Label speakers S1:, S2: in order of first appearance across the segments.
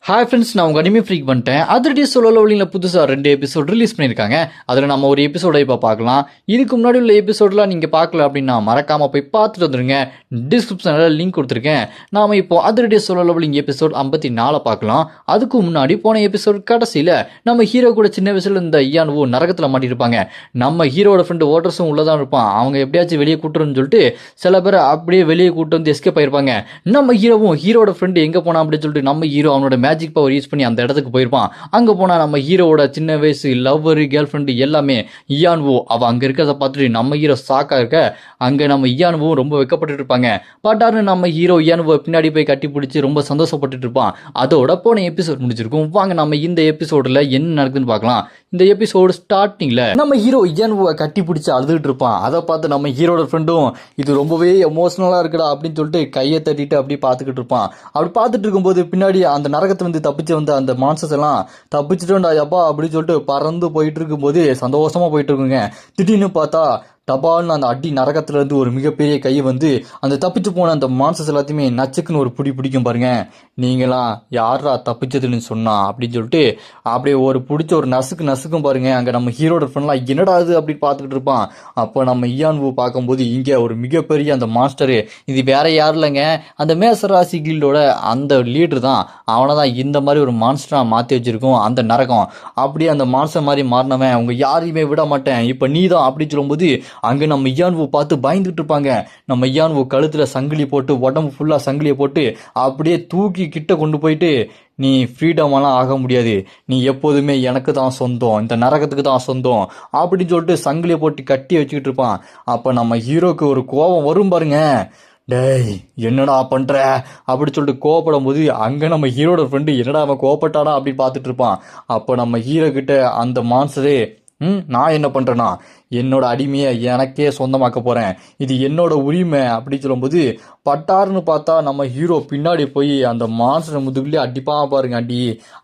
S1: Hi friends, நான் உங்கள் anime freak பண்ணிட்டேன். அதிரடி சோலோ லெவலிங்கில் புதுசாக 2 எபிசோட் ரிலீஸ் பண்ணியிருக்காங்க. அதில் நம்ம ஒரு எபிசோட இப்போ பார்க்கலாம். இதுக்கு முன்னாடி உள்ள எபிசோடெலாம் நீங்கள் பார்க்கல அப்படின்னா மறக்காமல் போய் பார்த்துட்டு வந்துடுங்க. டிஸ்கிரிப்ஷனில் லிங்க் கொடுத்துருக்கேன். நாம் இப்போ அதிரடி சோலோ லெவலிங் எபிசோட் 54 பார்க்கலாம். அதுக்கு முன்னாடி போன எபிசோட் கடைசியில் நம்ம ஹீரோ கூட சின்ன வயசில் இந்த ஐயானுவோ நரகத்தில் மாட்டியிருப்பாங்க. நம்ம ஹீரோட ஃப்ரெண்டு ஓட்டர்ஸும் உள்ளதான் இருப்பான். அவங்க எப்படியாச்சும் வெளியே கூட்டுறோன்னு சொல்லிட்டு சில பேர் அப்படியே வெளியே கூட்டு வந்து எஸ்கேப் ஆயிருப்பாங்க. நம்ம ஹீரோட ஃப்ரெண்டு எங்கே போனா அப்படின்னு சொல்லிட்டு நம்ம ஹீரோ அவனோட மேஜிக் பவர் யூஸ் பண்ணி அந்த இடத்துக்கு போயிருப்பான். அங்க போனா நம்ம ஹீரோவோட சின்ன வயசு லவ்வர் கேர்ள் ஃப்ரெண்டு எல்லாமே இயான்வோ அவ அங்க இருக்கிறத பார்த்துட்டு நம்ம ஹீரோ ஷாக்கா இருக்க. அங்க நம்ம இயான்வோ ரொம்ப வெக்கப்பட்டு இருப்பாங்க. பட்டார்னு நம்ம ஹீரோ இயான்வோ பின்னாடி போய் கட்டி பிடிச்சி ரொம்ப சந்தோஷப்பட்டு இருப்பான். அதோட போன எபிசோட் முடிச்சிருக்கும். வாங்க நம்ம இந்த எபிசோட்ல என்ன நடக்குதுன்னு பார்க்கலாம். இந்த எபிசோடு ஸ்டார்டிங்ல நம்ம ஹீரோ இயான்வோவை கட்டி பிடிச்சி அழுதுட்டு இருப்பான். அதை பார்த்து நம்ம ஹீரோட ஃப்ரெண்டும் இது ரொம்பவே எமோஷனலா இருக்குடா அப்படின்னு சொல்லிட்டு கையை தட்டிட்டு அப்படி பார்த்துக்கிட்டு இருப்பான். அப்படி பார்த்துட்டு இருக்கும்போது பின்னாடி அந்த நரகத்தை வந்து தப்பிச்சு வந்து அந்த மான்சஸ் எல்லாம் தப்பிச்சுட்டோண்டா அப்பா அப்படின்னு சொல்லிட்டு பறந்து போயிட்டு இருக்கும்போது சந்தோஷமா போயிட்டு இருக்குங்க. திடீர்னு பார்த்தா டபால்னு அந்த அடி நரகத்துல இருந்து ஒரு மிகப்பெரிய கையை வந்து அந்த தப்பிச்சு போன அந்த மான்சஸ் எல்லாத்தையுமே நச்சுக்குன்னு ஒரு பிடிக்கும் பாருங்க. நீங்களாம் யாரா தப்பிச்சதுன்னு சொன்னா அப்படின்னு சொல்லிட்டு அப்படியே ஒரு பிடிச்ச ஒரு நசுக்கும் பாருங்க. அங்க நம்ம ஹீரோட ஃப்ரெண்ட்லாம் என்னடா அது அப்படின்னு பார்த்துக்கிட்டு இருப்பான். அப்போ நம்ம இயான்வு பார்க்கும்போது இங்க ஒரு மிகப்பெரிய அந்த மாஸ்டரு, இது வேற யாரும் இல்லைங்க, அந்த மேசராசி கில்டோட அந்த லீடர் தான். அவனை தான் இந்த மாதிரி ஒரு மான்ஸ்டரா மாற்றி வச்சிருக்கோம் அந்த நரகம். அப்படியே அந்த மான்ஸ்டர் மாதிரி மாறினவன் அவங்க யாரையுமே விட மாட்டேன், இப்போ நீ தான் அப்படின்னு சொல்லும்போது அங்கே நம்ம இயான்வு பார்த்து பயந்துட்டு இருப்பாங்க. நம்ம இயான்வு கழுத்துல சங்கிலி போட்டு உடம்பு ஃபுல்லா சங்கிலியை போட்டு அப்படியே தூக்கி கிட்ட கொண்டு போயிட்டு, நீ ஃப்ரீடமெல்லாம் ஆக முடியாது, நீ எப்போதுமே எனக்கு தான் சொந்தம், இந்த நரகத்துக்கு தான் சொந்தம் அப்படின்னு சொல்லிட்டு சங்கிலியை போட்டு கட்டி வச்சுக்கிட்டு இருப்பான். அப்போ நம்ம ஹீரோக்கு ஒரு கோபம் வரும் பாருங்க. டேய் என்னடா பண்ற அப்படி சொல்லிட்டு கோவப்படும் போது அங்க நம்ம ஹீரோட ஃப்ரெண்டு என்னடா அவன் கோவப்பட்டானா அப்படின்னு பார்த்துட்டு இருப்பான். அப்போ நம்ம ஹீரோ கிட்ட அந்த மான்சரே, நான் என்ன பண்றேன்னா என்னோட அடிமையை எனக்கே சொந்தமாக்க போறேன், இது என்னோட உரிமை அப்படின்னு சொல்லும்போது பட்டார்னு பார்த்தா நம்ம ஹீரோ பின்னாடி போய் அந்த மான்சரை முதுகுலேயே அடிப்பான் பாருங்க.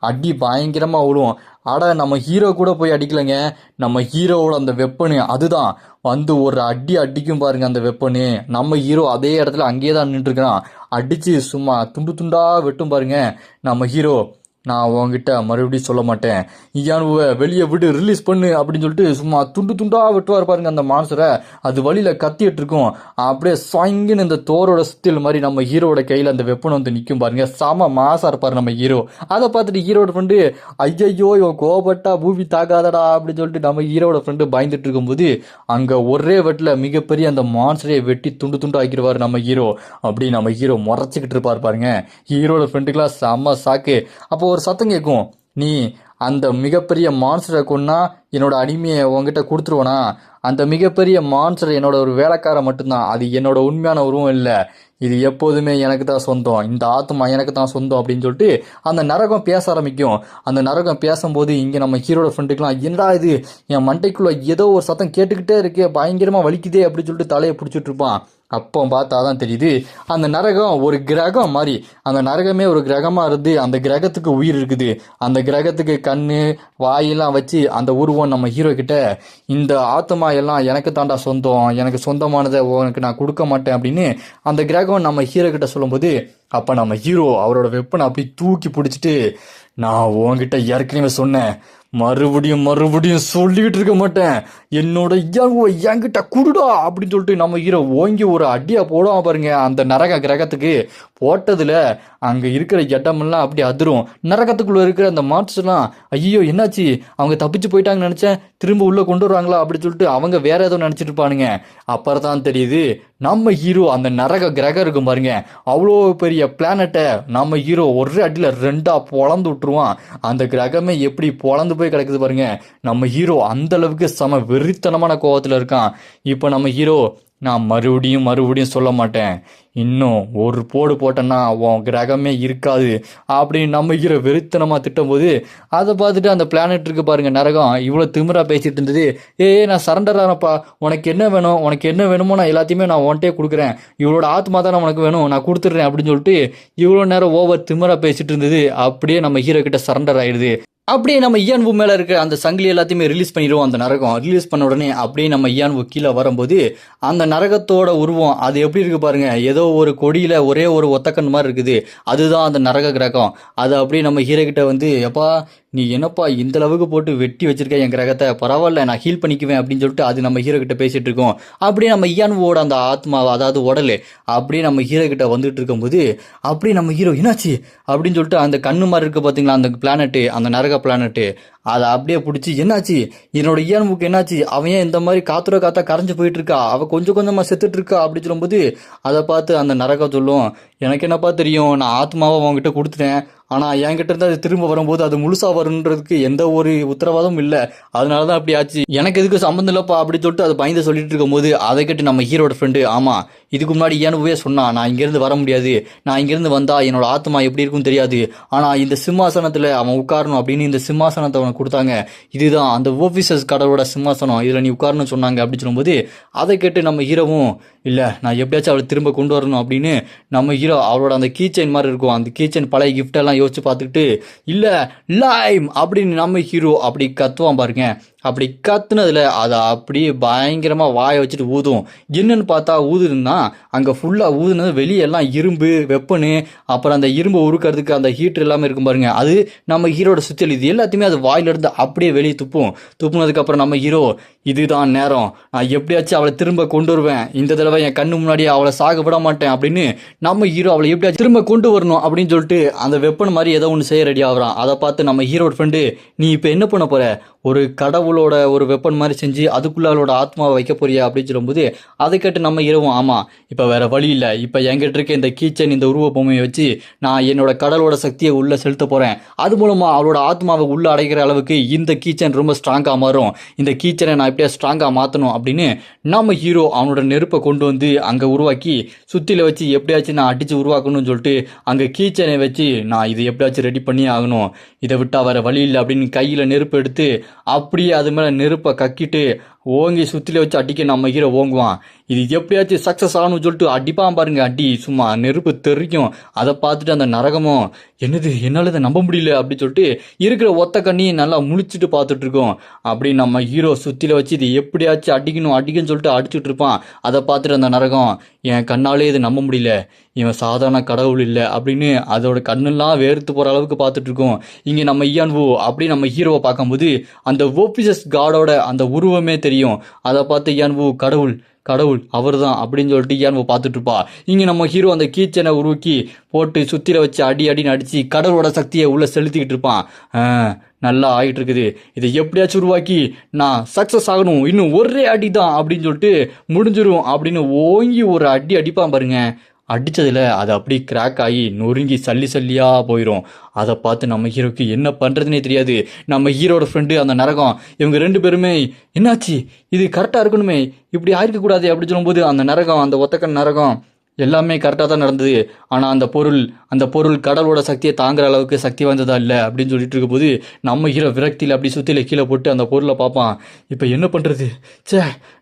S1: அடி பயங்கரமா விழும். அட நம்ம ஹீரோ கூட போய் அடிக்கலைங்க, நம்ம ஹீரோவோட அந்த வெப்பனு அதுதான் வந்து ஒரு அடிக்கும் பாருங்க. அந்த வெப்பனு நம்ம ஹீரோ அதே இடத்துல அங்கேயே தான் நின்று இருக்கிறான். அடிச்சு சும்மா துண்டு துண்டா வெட்டும் பாருங்க. நம்ம ஹீரோ, நான் உங்ககிட்ட மறுபடியும் சொல்ல மாட்டேன், இயானுவை வெளியே விடு, ரிலீஸ் பண்ணு அப்படின்னு சொல்லிட்டு சும்மா துண்டா வெட்டுவார் பாருங்க அந்த மான்சரை. அது வழியில கத்திட்டு இருக்கும். அப்படியே சாய்ங்குன்னு இந்த தோரோட ஸ்டில் மாதிரி நம்ம ஹீரோட கையில அந்த வெப்பனை வந்து நிற்கும் பாருங்க. செம மாசா இருப்பாரு நம்ம ஹீரோ. அதை பார்த்துட்டு ஹீரோட ஃப்ரெண்டு, ஐயோ இவன் கோபப்பட்டா பூமி தாக்காதடா அப்படின்னு சொல்லிட்டு நம்ம ஹீரோட ஃப்ரெண்டு பயந்துட்டு இருக்கும்போது அங்க ஒரே வெட்டில் மிகப்பெரிய அந்த மான்சரையை வெட்டி துண்டு ஆக்கிடுவார் நம்ம ஹீரோ. அப்படி நம்ம ஹீரோ முறைச்சிக்கிட்டு இருப்பார் பாருங்க. ஹீரோட ஃப்ரெண்டுக்கெல்லாம் செம்ம சாக்கு. அப்போ ஒரு சத்தம் கேட்கும், நீ அந்த மிகப்பெரிய மான்ஸ்டரை கொன்னா என்னோட அடிமையை உங்ககிட்ட கொடுத்துருவனா? அந்த மிகப்பெரிய மான்ஸ்டர் என்னோட ஒரு வேலைக்கார மட்டும்தான், அது என்னோட உண்மையான உருவம் இல்லை, இது எப்போதுமே எனக்கு தான் சொந்தம், இந்த ஆத்மா எனக்கு தான் சொந்தம் அப்படின்னு சொல்லிட்டு அந்த நரகம் பேச ஆரம்பிக்கும். அந்த நரகம் பேசும்போது இங்கே நம்ம ஹீரோட ஃப்ரெண்டுக்கெலாம் என்னடா இது, என் மண்டைக்குள்ள ஏதோ ஒரு சத்தம் கேட்டுக்கிட்டே இருக்கே, பயங்கரமாக வலிக்குதே அப்படின்னு சொல்லிட்டு தலையை பிடிச்சிட்டு இருப்பான். அப்போ பார்த்தா தான் தெரியுது அந்த நரகம் ஒரு கிரகம் மாதிரி. அந்த நரகமே ஒரு கிரகமாக இருந்து அந்த கிரகத்துக்கு உயிர் இருக்குது. அந்த கிரகத்துக்கு கண்ணு வாயெல்லாம் வச்சு அந்த உருவம் நம்ம ஹீரோ கிட்ட, இந்த ஆத்மா எல்லாம் எனக்கு தாண்டா சொந்தம், எனக்கு சொந்தமானதை உனக்கு நான் கொடுக்க மாட்டேன் அப்படின்னு அந்த கிரகம் நம்ம ஹீரோ கிட்ட சொல்லும்போது அப்போ நம்ம ஹீரோ அவரோட வெப்பனை அப்படி தூக்கி பிடிச்சிட்டு, நான் உன்கிட்ட ஏற்கனவே சொன்னேன், மறுபடியும் சொல்லிக்கிட்டு இருக்க மாட்டேன், என்னோட இயானுவை என்கிட்ட குடுடா அப்படின்னு சொல்லிட்டு நம்ம ஹீரோ ஓங்கி ஒரு அடியா போடுவான் பாருங்க. அந்த நரக கிரகத்துக்கு போட்டதுல அங்க இருக்கிற இடமெல்லாம் அப்படி அதிரும். நரகத்துக்குள்ள இருக்கிற அந்த மான்ஸ்டர்லாம் ஐயோ என்னாச்சு, அவங்க தப்பிச்சு போயிட்டாங்கன்னு நினைச்சேன், திரும்ப உள்ள கொண்டு வருவாங்களா அப்படின்னு சொல்லிட்டு அவங்க வேற ஏதோ நினைச்சிட்டு இருப்பானுங்க. அப்புறம் தான் தெரியுது நம்ம ஹீரோ அந்த நரக கிரகம் இருக்கும் பாருங்க, அவ்வளோ பெரிய பிளானட்டை நம்ம ஹீரோ ஒரு அடியில் 2 பொழந்து விட்டுருவான். அந்த கிரகமே எப்படி பொழந்து போய் கிடக்குது பாருங்க. நம்ம ஹீரோ அந்த அளவுக்கு செம வெறித்தனமான கோவத்தில் இருக்கான். இப்போ நம்ம ஹீரோ, நான் மறுபடியும் சொல்ல மாட்டேன், இன்னும் ஒரு போடு போட்டேன்னா உன் கிரகமே இருக்காது அப்படின்னு நம்ம ஹீரோ வெறித்தனமாக திட்டும் போது அதை பார்த்துட்டு அந்த பிளானட் இருக்கு பாருங்க நரகம் இவ்வளோ திமிரா பேசிட்டு இருந்தது. நான் சரண்டர் ஆனப்பா, உனக்கு என்ன வேணுமோ நான் எல்லாத்தையுமே நான் உன்ட்டே கொடுக்குறேன், இவளோட ஆத்மா தான் உனக்கு வேணும், நான் கொடுத்துட்றேன் அப்படின்னு சொல்லிட்டு இவ்வளோ நேரம் ஓவர் திமிரா பேசிட்டு இருந்தது. அப்படியே நம்ம ஹீரோ கிட்ட சரண்டர் ஆயிடுது. அப்படியே நம்ம இயான்வு மேலே இருக்க அந்த சங்கிலி எல்லாத்தையுமே ரிலீஸ் பண்ணிடுவோம். அந்த நரகம் ரிலீஸ் பண்ண உடனே அப்படியே நம்ம இயான்வு கீழே வரும்போது அந்த நரகத்தோட உருவம் அது எப்படி இருக்கு பாருங்க. ஏதோ ஒரு கொடியில் ஒரே ஒரு ஒத்தக்கண் மாதிரி இருக்குது. அதுதான் அந்த நரக கிரகம். அது அப்படியே நம்ம ஹீரோ கிட்ட வந்து, எப்பா நீ என்னப்பா இந்த அளவுக்கு போட்டு வெட்டி வச்சிருக்க என் கிரகத்தை, பரவாயில்ல நான் ஹீல் பண்ணிக்குவேன் அப்படின்னு சொல்லிட்டு அது நம்ம ஹீரோ கிட்ட பேசிட்டு இருக்கோம். அப்படியே நம்ம இயான்வோட அந்த ஆத்மா, அதாவது உடல் அப்படியே நம்ம ஹீரோ கிட்ட வந்துட்டு இருக்கும்போது அப்படியே நம்ம ஹீரோ என்னாச்சு அப்படின்னு சொல்லிட்டு அந்த கண்ணு மாதிரி இருக்கு பார்த்தீங்களா, அந்த பிளானட்டு, அந்த நரக பிளானட்டு, அதை அப்படியே பிடிச்சி என்னாச்சு என்னோட இயான்வுக்கு என்னாச்சு, அவன் ஏன் இந்த மாதிரி காத்துற காத்தா கரைஞ்சு போயிட்டு இருக்கா, அவள் கொஞ்சம் கொஞ்சமாக செத்துட்டு இருக்கா அப்படின்னு சொல்லும்போது அதை பார்த்து அந்த நரகம் சொல்லும், எனக்கு என்னப்பா தெரியும், நான் ஆத்மாவை அவங்ககிட்ட கொடுத்துட்டேன், ஆனால் என்கிட்ட இருந்து அது திரும்ப வரும்போது அது முழுசா வருன்றதுக்கு எந்த ஒரு உத்தரவாதமும் இல்லை, அதனால தான் அப்படி ஆச்சு, எனக்கு எதுக்கு சம்மந்தம் இல்லைப்பா அப்படின்னு சொல்லிட்டு அதை பயந்து சொல்லிட்டு இருக்கும்போது அதை கேட்டு நம்ம ஹீரோட ஃப்ரெண்டு, ஆமாம் இதுக்கு முன்னாடி இயானுவே சொன்னான், நான் இங்கேருந்து வர முடியாது, நான் இங்கேருந்து வந்தால் என்னோட ஆத்மா எப்படி இருக்குன்னு தெரியாது, ஆனால் இந்த சிம்மாசனத்தில் அவன் உட்காரணும் அப்படின்னு இந்த சிம்மாசனத்தை அவனுக்கு கொடுத்தாங்க, இதுதான் அந்த ஓஃபிசர்ஸ் கடவுளோட சிம்மாசனம், இதில் நீ உட்காரணும்னு சொன்னாங்க அப்படின்னு சொல்லும்போது அதை கேட்டு நம்ம ஹீரோவும், இல்லை நான் எப்படியாச்சும் அவளை திரும்ப கொண்டு வரணும் அப்படின்னு நம்ம ஹீரோ அவளோட அந்த கீச்சைன் மாதிரி இருக்கும், அந்த கீச்சைன் பழைய கிஃப்டெல்லாம் யோசிச்சு பார்த்துக்கிட்டு, இல்லை லைம் அப்படின்னு நம்ம ஹீரோ அப்படி கத்துவான் பாருங்க. அப்படி கத்துனதுல அதை அப்படியே பயங்கரமாக வாயை வச்சுட்டு ஊதும். என்னன்னு பார்த்தா ஊதுன்னா அங்கே ஃபுல்லாக ஊதுனது வெளியெல்லாம் இரும்பு வெப்பனு, அப்புறம் அந்த இரும்பு உருக்கிறதுக்கு அந்த ஹீட்டர் எல்லாமே இருக்கும் பாருங்க, அது நம்ம ஹீரோட சுத்தல், இது எல்லாத்தையுமே அது வாயிலிருந்து அப்படியே வெளியே துப்புனதுக்கப்புறம் நம்ம ஹீரோ, இதுதான் நேரம், நான் எப்படியாச்சும் அவளை திரும்ப கொண்டு வருவேன், இந்த தடவை என் கண்ணு முன்னாடியே அவளை சாக விட மாட்டேன் அப்படின்னு நம்ம ஹீரோ அவளை எப்படியாச்சும் திரும்ப கொண்டு வரணும் அப்படின்னு சொல்லிட்டு அந்த வெப்பன் மாதிரி ஏதோ ஒன்று செய்ய ரெடி ஆகிறான். அதை பார்த்து நம்ம ஹீரோட ஃப்ரெண்டு, நீ இப்போ என்ன பண்ண போற, ஒரு கடவுளோட ஒரு வெப்பன் மாதிரி செஞ்சு அதுக்குள்ள அவளோட ஆத்மாவை வைக்க போறியா அப்படின்னு சொல்லும்போது அதை கேட்டு நம்ம இரவும், ஆமாம் இப்போ வேற வழி இல்லை, இப்போ என்கிட்ட இருக்க இந்த கீச்சன் இந்த உருவ பொம்மையை வச்சு நான் என்னோட கடலோட சக்தியை உள்ள செலுத்த போறேன், அது மூலமா அவளோட ஆத்மாவை உள்ள அடைக்கிற அளவுக்கு இந்த கீச்சன் ரொம்ப ஸ்ட்ராங்காக மாறும், இந்த கீச்சனை நான் எப்படியா ஸ்ட்ராங்காக மாற்றணும் அப்படின்னு நம்ம ஹீரோ அவனோட நெருப்பை கொண்டு வந்து அங்கே உருவாக்கி சுத்தில வச்சு எப்படியாச்சும் நான் அடிச்சு உருவாக்கணும்னு சொல்லிட்டு அங்கே கீச்சனை வச்சு நான் இது எப்படியாச்சும் ரெடி பண்ணி ஆகணும், இதை விட்டா வேற வழி இல்லை அப்படின்னு கையில் நெருப்பு எடுத்து அப்படியே அது மேலே நெருப்பை கக்கிட்டு ஓங்கி சுத்தில வச்சு அடிக்க நம்ம ஹீரோ ஓங்குவான். இது எப்படியாச்சும் சக்ஸஸ் ஆகணும்னு சொல்லிட்டு அடிப்பான் பாருங்க, அடி சும்மா நெருப்பு தெரிக்கும். அதை பார்த்துட்டு அந்த நரகமும், என்னது என்னால் இதை நம்ப முடியல அப்படின்னு சொல்லிட்டு இருக்கிற ஒத்த கண்ணியை நல்லா முழிச்சிட்டு பார்த்துட்டு இருக்கோம். அப்படி நம்ம ஹீரோ சுத்தில வச்சு இது எப்படியாச்சும் அடிக்கணும்னு சொல்லிட்டு அடிச்சுட்டு இருப்பான். அதை பார்த்துட்டு அந்த நரகம், என் கண்ணாலே இது நம்ப முடியல, இவன் சாதாரண கடவுள் இல்லை அப்படின்னு அதோட கண்ணெல்லாம் வேர்த்து போகிற அளவுக்கு பார்த்துட்டு இருக்கோம். இங்கே நம்ம இயான்வோ அப்படி நம்ம ஹீரோவை பார்க்கும்போது அந்த ஓபிசஸ் காடோட அந்த உருவமே தெரியும். அதை பார்த்து இயான்வோ, கடவுள் கடவுள் அவர் தான் அப்படின்னு சொல்லிட்டு இயான்வோ பார்த்துட்டு இருப்பா. இங்கே நம்ம ஹீரோ அந்த கீச்சனை உருவாக்கி போட்டு சுத்திர வச்சு அடின்னு அடித்து கடவுளோட சக்தியை உள்ளே செலுத்திக்கிட்டு இருப்பான். நல்லா ஆகிட்டு இருக்குது, இதை எப்படியாச்சும் உருவாக்கி நான் சக்ஸஸ் ஆகணும், இன்னும் ஒரே அடி தான் அப்படின்னு சொல்லிட்டு முடிஞ்சிடும் அப்படின்னு ஓங்கி ஒரு அடிப்பான் பாருங்க. அடித்ததில் அது அப்படி கிராக் ஆகி நொறுங்கி சல்லியாக போயிடும். அதை பார்த்து நம்ம ஹீரோக்கு என்ன பண்ணுறதுனே தெரியாது. நம்ம ஹீரோட ஃப்ரெண்டு அந்த நரகம், இவங்க ரெண்டு பேருமே என்னாச்சு இது கரெக்டாக இருக்கணுமே, இப்படி ஆயிருக்கக்கூடாது அப்படி சொல்லும்போது அந்த நரகம், அந்த ஒத்தக்கன் நரகம், எல்லாமே கரெக்டாக தான் நடந்தது, ஆனால் அந்த பொருள் கடவுளோட சக்தியை தாங்குற அளவுக்கு சக்தி வாய்ந்ததா இல்லை அப்படின்னு சொல்லிட்டு இருக்கும்போது நம்ம ஹீரோ விரக்தியில் அப்படி சுற்றில கீழே போட்டு அந்த பொருளை பார்ப்பான். இப்போ என்ன பண்ணுறது,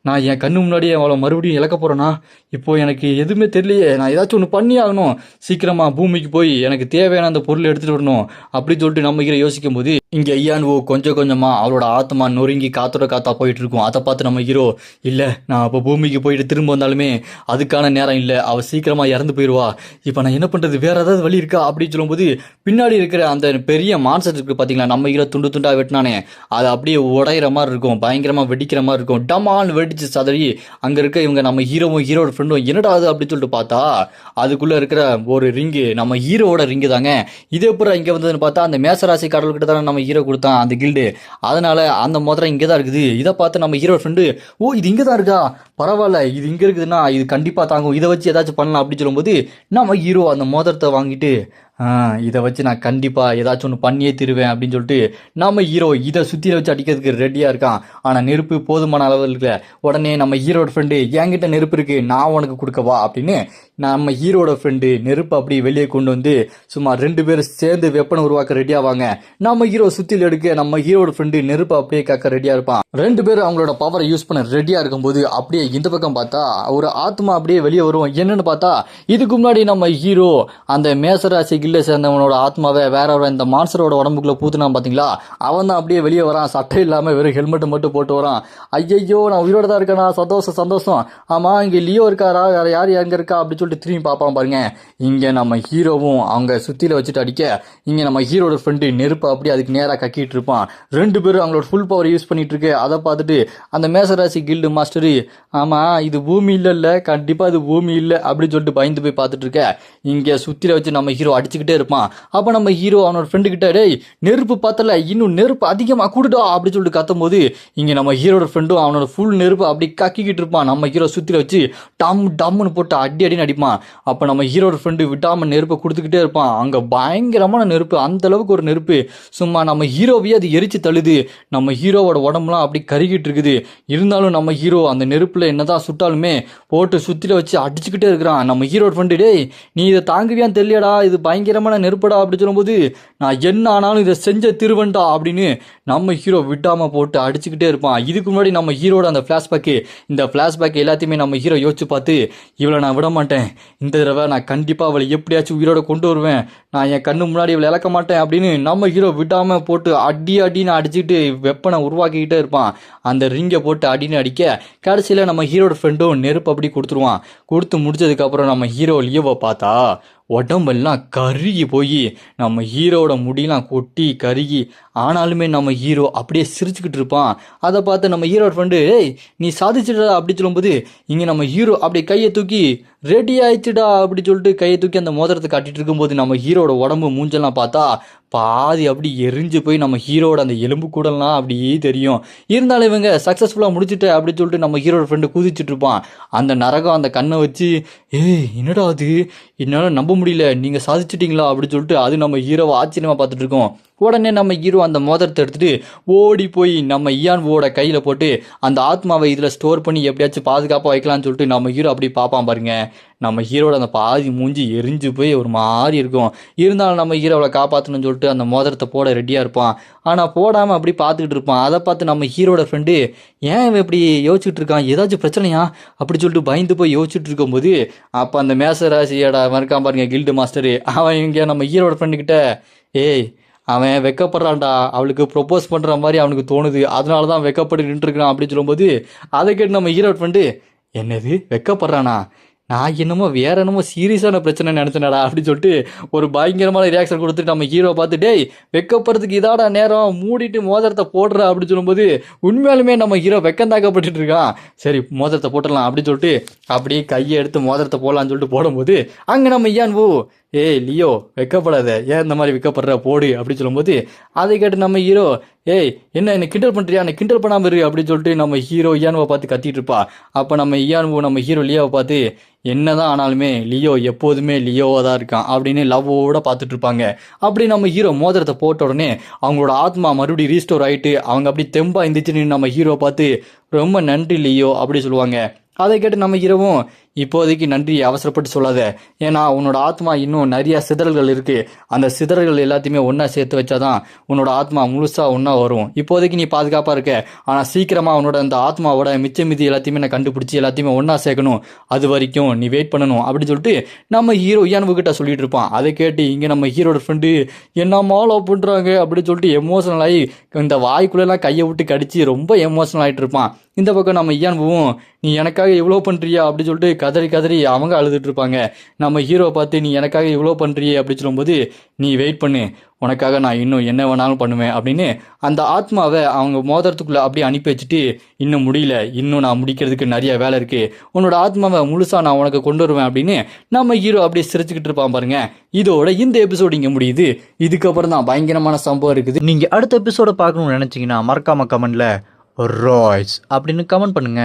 S1: நான் என் கண்ணு முன்னாடியே அவளை மறுபடியும் இழக்க போகிறேன்னா, இப்போது எனக்கு எதுவுமே தெரியலையே, நான் ஏதாச்சும் ஒன்று பண்ணி ஆகணும், சீக்கிரமாக பூமிக்கு போய் எனக்கு தேவையான அந்த பொருளை எடுத்துகிட்டு வரணும் அப்படின்னு சொல்லிட்டு நம்ம ஹீரோ யோசிக்கும் போது இங்கே ஐயான்வோ கொஞ்சம் கொஞ்சமாக அவளோட ஆத்மா நொறுங்கி காத்தோட காத்தா போயிட்டு இருக்கும். அதை பார்த்து நம்ம ஹீரோ, இல்லை நான் அப்போ பூமிக்கு போயிட்டு திரும்ப வந்தாலுமே அதுக்கான நேரம் இல்லை, அவள் சீக்கிரமாக இறந்து போயிடுவா, இப்போ நான் என்ன பண்ணுறது, வேற ஏதாவது வழி இருக்கா அப்படின்னு சொல்லும்போது பின்னாடி இருக்கிற அந்த பெரிய மான்ஸ்டர் இருக்குது பார்த்தீங்களா, நம்ம ஹீரோ துண்டு துண்டாக வெட்டினானே, அது அப்படியே உடையிற மாதிரி இருக்கும், பயங்கரமாக வெடிக்கிற மாதிரி இருக்கும், டமான்னு வெடிச்சு சதறி அங்கே இருக்க இவங்க நம்ம ஹீரோட ஃப்ரெண்டும் என்னடா அது அப்படின்னு சொல்லிட்டு பார்த்தா அதுக்குள்ளே இருக்கிற ஒரு ரிங்கு நம்ம ஹீரோவோட ரிங்கு தாங்க. இதே பூரா இங்கே வந்ததுன்னு பார்த்தா அந்த மேசராசி கடவுள்கிட்ட தானே நம்ம ஹீரோ கொடுத்தான் அந்த கில்டு, அதனால அந்த மோதிரம் இங்கே தான் இருக்குது. இதை பார்த்து நம்ம ஹீரோ ஃப்ரெண்டு, ஓ இது இங்கே தான் இருக்கா, பரவாயில்ல இது இங்கே இருக்குதுன்னா இது கண்டிப்பாக தாங்கும், இதை வச்சு ஏதாச்சும் பண்ணலாம் அப்படின்னு சொல்லும்போது நம்ம ஹீரோ அந்த மோதிரத்தை வாங்கிட்டு, இதை வச்சு நான் கண்டிப்பாக ஏதாச்சும் ஒன்று பண்ணியே தருவேன் அப்படின்னு சொல்லிட்டு நம்ம ஹீரோ இதை சுற்றியில் வச்சு அடிக்கிறதுக்கு ரெடியாக இருக்கான். ஆனால் நெருப்பு போதுமான அளவில் இல்லை. உடனே நம்ம ஹீரோட ஃப்ரெண்டு, என்கிட்ட நெருப்பு இருக்குது நான் உனக்கு கொடுக்கவா அப்படின்னு நம்ம ஹீரோட ஃப்ரெண்டு நெருப்பு அப்படி வெளியே கொண்டு வந்து சும்மா ரெண்டு பேரும் சேர்ந்து வெப்பனை உருவாக்க ரெடியாவாங்க. நம்ம ஹீரோ சுற்றில் எடுக்க நம்ம ஹீரோட ஃப்ரெண்டு நெருப்பு அப்படியே காக்க ரெடியாக இருப்பான். ரெண்டு பேரும் அவங்களோட பவரை யூஸ் பண்ண ரெடியாக இருக்கும்போது அப்படியே இந்த பக்கம் பார்த்தா ஒரு ஆத்மா அப்படியே வெளியே வரும். என்னன்னு பார்த்தா இதுக்கு முன்னாடி நம்ம ஹீரோ அந்த மேசராசிகள் கில்டை சேர்ந்தவனோட ஆத்மாவை வேற ஒரு இந்த மான்ஸ்டரோட உடம்புக்குள்ள பூத்துனான் பார்த்தீங்களா, அவன் தான் அப்படியே வெளியே வரான். சட்டை இல்லாமல் வெறும் ஹெல்மெட்டை மட்டும் போட்டு வரான். ஐயையோ நான் உயிரோட தான் இருக்கேனா, சந்தோஷம் சந்தோஷம். ஆமாம் இங்கே லியோ இருக்காரா, வேற யார் எங்கே இருக்கா அப்படின்னு சொல்லிட்டு திரும்பி பார்ப்பான் பாருங்க. இங்கே நம்ம ஹீரோவும் அவங்க சுத்தியில வச்சுட்டு அடிக்க, இங்கே நம்ம ஹீரோட ஃப்ரெண்டு நெருப்பு அப்படியே அதுக்கு நேராக கக்கிட்டு இருப்பான். ரெண்டு பேரும் அவங்களோட ஃபுல் பவர் யூஸ் பண்ணிட்டு இருக்கு. அதை பார்த்துட்டு அந்த மேசராசி கில்டு மாஸ்டரு, ஆமாம் இது பூமி இல்லை கண்டிப்பாக இது பூமி இல்லை அப்படின்னு சொல்லிட்டு பயந்து போய் பார்த்துட்டு இருக்க. இங்கே சுத்தியில வச்சு நம்ம ஹீரோ அடிச்சுக்கிட்டே இருப்பான். அப்போ நம்ம ஹீரோ அவனோட ஃப்ரெண்டு கிட்ட, டேய் நெருப்பு பார்த்தல இன்னும் நெருப்பு அதிகமாக கூடுடா அப்படின்னு சொல்லிட்டு கத்தும் போது, இங்கே நம்ம ஹீரோட ஃப்ரெண்டும் அவனோட ஃபுல் நெருப்பு அப்படி கக்கிக்கிட்டு இருப்பான். நம்ம ஹீரோ சுத்தியில வச்சு டம்னு போட்டு அடின்னு அடிப்பான். அப்போ நம்ம ஹீரோட ஃப்ரெண்டு விடாம நெருப்பை கொடுத்துக்கிட்டே இருப்பான். அங்கே பயங்கரமான நெருப்பு, அந்த அளவுக்கு ஒரு நெருப்பு, சும்மா நம்ம ஹீரோவையே அது எரிச்சு தள்ளுது. நம்ம ஹீரோவோட உடம்புலாம் அப்படி கருகிட்டு இருக்குது. இருந்தாலும் நம்ம ஹீரோ அந்த நெருப்புல என்னதான் சுட்டாலுமே போட்டு சுத்தில வச்சு அடிச்சுக்கிட்டே இருக்கிறான். நம்ம ஹீரோட ஃப்ரெண்டு, டேய் நீ இதை தாங்குவியான்னு தெரியலடா, இது பயங்கரமான நெருப்படா அப்படின்னு சொல்லும்போது, நான் என்ன ஆனாலும் இதை செஞ்ச திருவன்டா அப்படின்னு நம்ம ஹீரோ விடாம போட்டு அடிச்சுக்கிட்டே இருப்பான். இதுக்கு முன்னாடி நம்ம ஹீரோட அந்த ஃப்ளாஷ்பேக்கு, இந்த ஃப்ளாஷ்பேக் எல்லாத்தையுமே நம்ம ஹீரோ யோசிச்சு பார்த்து, இவளை நான் விட மாட்டேன், இந்த தடவை நான் கண்டிப்பாக அவளை எப்படியாச்சும் உயிரோட கொண்டு வருவேன், நான் என் கண்ணு முன்னாடி இவளை இழக்க மாட்டேன் அப்படின்னு நம்ம ஹீரோ விடாம போட்டு அடின்னு அடிச்சுட்டு வெப்பனை உருவாக்கிக்கிட்டே இருப்பான். அந்த ரிங்கை போட்டு அடின்னு அடிக்க கடைசியில் நம்ம ஹீரோட ஃப்ரெண்டும் நெருப்பு அப்படி கொடுத்துருவான். கொடுத்து முடிச்சதுக்கப்புறம் நம்ம ஹீரோ லியோவை பார்த்தா உடம்பெல்லாம் கருகி போய் நம்ம ஹீரோட முடியெல்லாம் கொட்டி கருகி, ஆனாலுமே நம்ம ஹீரோ அப்படியே சிரிச்சுக்கிட்டு இருப்பான். அதை பார்த்து நம்ம ஹீரோட ஃப்ரெண்டு, ஏய் நீ சாதிச்சுடா அப்படி சொல்லும்போது, இங்கே நம்ம ஹீரோ அப்படி கையை தூக்கி ரெடி ஆயிடுச்சுடா அப்படி சொல்லிட்டு கையை தூக்கி அந்த மோதிரத்தை காட்டிட்டு இருக்கும்போது, நம்ம ஹீரோட உடம்பு மூஞ்செல்லாம் பார்த்தா பாதி அப்படி எரிஞ்சு போய் நம்ம ஹீரோட அந்த எலும்பு கூடலாம் அப்படியே தெரியும். இருந்தாலும் இவங்க சக்ஸஸ்ஃபுல்லாக முடிச்சுட்டு அப்படி சொல்லிட்டு நம்ம ஹீரோட ஃப்ரெண்டு குதிச்சுட்டு இருப்பான். அந்த நரகம் அந்த கண்ணை வச்சு, ஏய் என்னடா அது, என்னால் நம்ப முடியல, நீங்கள் சாதிச்சிட்டிங்களா அப்படின்னு சொல்லிட்டு அது நம்ம ஹீரோவை ஆச்சரியமாக பார்த்துட்டு இருக்கோம். உடனே நம்ம ஹீரோ அந்த மோதிரத்தை எடுத்துட்டு ஓடி போய் நம்ம இயான்வோட கையில் போட்டு அந்த ஆத்மாவை இதில் ஸ்டோர் பண்ணி எப்படியாச்சும் பாதுகாப்பாக வைக்கலாம்னு சொல்லிட்டு நம்ம ஹீரோ அப்படி பார்ப்பான் பாருங்க. நம்ம ஹீரோட அந்த பாதி மூஞ்சி எரிஞ்சு போய் ஒரு மாதிரி இருக்கும். இருந்தாலும் நம்ம ஹீரோவை காப்பாற்றணும்னு சொல்லிட்டு அந்த மோதிரத்தை போட ரெடியாக இருப்பான். ஆனால் போடாமல் அப்படி பார்த்துக்கிட்டு இருப்பான். அதை பார்த்து நம்ம ஹீரோட ஃப்ரெண்டு, ஏன் இவன் இப்படி யோசிச்சுட்டு இருக்கான், ஏதாச்சும் பிரச்சனையா அப்படி சொல்லிட்டு பயந்து போய் யோசிச்சுட்டு இருக்கும்போது, அப்போ அந்த மேசராசியோட இருக்கான் பாருங்க கில்டு மாஸ்டரு, அவன் இங்கே நம்ம ஹீரோட ஃப்ரெண்டுக்கிட்ட, ஏய் அவன் வெக்கப்படுறான்டா, அவளுக்கு ப்ரொப்போஸ் பண்ணுற மாதிரி அவனுக்கு தோணுது, அதனால தான் வெக்கப்பட்டு நின்றுருக்கான் அப்படின்னு சொல்லும்போது, அதை கேட்டு நம்ம ஹீரோ ஃப்ரெண்டு, என்னது வெக்கப்படுறானா, நான் என்னமோ வேற என்னமோ சீரியஸான பிரச்சனை நினச்சேனடா அப்படின்னு சொல்லிட்டு ஒரு பயங்கரமான ரியாக்ஷன் கொடுத்துட்டு நம்ம ஹீரோ பார்த்து, டேய் வெக்கப்படுறதுக்கு இதாடா நேரம், மூடிட்டு மோதிரத்தை போடுற அப்படின்னு சொல்லும்போது, உண்மையாலுமே நம்ம ஹீரோ வெக்கம் தாக்கப்பட்டு இருக்கான். சரி மோதிரத்தை போட்டுடலாம் அப்படின்னு சொல்லிட்டு அப்படியே கையை எடுத்து மோதிரத்தை போடலான்னு சொல்லிட்டு போடும்போது, அங்கே நம்ம ஐயான் ஏய் லியோ வெக்கப்படாத, ஏன் இந்த மாதிரி வெக்கப்படுற போடு அப்படின்னு சொல்லும்போது, அதை கேட்டு நம்ம ஹீரோ, ஏய் என்ன கிண்டல் பண்ணுறியா, என்னை கிண்டல் பண்ணாமல் இரு அப்படின்னு சொல்லிட்டு நம்ம ஹீரோ இயானுவை பார்த்து கத்திட்டு இருப்பா. அப்போ நம்ம இயானுவோ நம்ம ஹீரோ லியோவை பார்த்து, என்னதான் ஆனாலுமே லியோ எப்போதுமே லியோவாக தான் இருக்கான் அப்படின்னு லவ்வோட பார்த்துட்டு இருப்பாங்க. அப்படி நம்ம ஹீரோ மோதிரத்தை போட்ட உடனே அவங்களோட ஆத்மா மறுபடியும் ரீஸ்டோர் ஆகிட்டு அவங்க அப்படி தெம்பா இருந்துச்சுன்னு நம்ம ஹீரோ பார்த்து, ரொம்ப நன்றி லியோ அப்படி சொல்லுவாங்க. அதை கேட்டு நம்ம ஹீரோவும், இப்போதைக்கு நன்றி அவசரப்பட்டு சொல்லாத, ஏன்னா உன்னோட ஆத்மா இன்னும் நிறைய சிதறல்கள் இருக்கு, அந்த சிதறல்கள் எல்லாத்தையுமே ஒன்றா சேர்த்து வச்சாதான் உன்னோட ஆத்மா முழுசா ஒன்றா வரும். இப்போதைக்கு நீ பாதுகாப்பாக இருக்க, ஆனால் சீக்கிரமாக உன்னோட அந்த ஆத்மாவோட மிச்ச மீதி எல்லாத்தையுமே நான் கண்டுபிடிச்சி எல்லாத்தையுமே ஒன்றா சேர்க்கணும், அது வரைக்கும் நீ வெயிட் பண்ணணும் அப்படின்னு சொல்லிட்டு நம்ம ஹீரோ இயானுக்கிட்ட சொல்லிட்டு இருப்பான். அதை கேட்டு இங்கே நம்ம ஹீரோட ஃப்ரெண்டு, என்னம்மா லவ் பண்ணுறாங்க அப்படின்னு சொல்லிட்டு எமோஷனல் ஆகி இந்த வாய்க்குள்ளெல்லாம் கையை விட்டு கடிச்சு ரொம்ப எமோஷனல் ஆகிட்டு இருப்பான். இந்த பக்கம் நம்ம இயானுவும், நீ எனக்காக இவ்வளோ பண்ணுறியா அப்படின்னு சொல்லிட்டு கதறி அவங்க அழுதுட்டு இருப்பாங்க. நம்ம ஹீரோவை பார்த்து, நீ எனக்காக இவ்வளோ பண்ணுறியே அப்படின்னு சொல்லும்போது, நீ வெயிட் பண்ணு, உனக்காக நான் இன்னும் என்ன வேணாலும் பண்ணுவேன் அப்படின்னு அந்த ஆத்மாவை அவங்க மோதிரத்துக்குள்ளே அப்படியே அனுப்பி வச்சுட்டு, இன்னும் முடியல, இன்னும் நான் முடிக்கிறதுக்கு நிறைய வேலை இருக்குது, உன்னோட ஆத்மாவை முழுசாக நான் உனக்கு கொண்டு வருவேன் அப்படின்னு நம்ம ஹீரோ அப்படியே சிரிச்சுக்கிட்டு இருப்பான் பாருங்க. இதோட இந்த எபிசோடு இங்கே முடியுது. இதுக்கப்புறம் தான் பயங்கரமான சம்பவம் இருக்குது. நீங்கள் அடுத்த எபிசோட பார்க்கணும்னு நினச்சிங்கன்னா மறக்காம கமெண்ட்ல ராய்ஸ் அப்படின்னு கமெண்ட் பண்ணுங்க.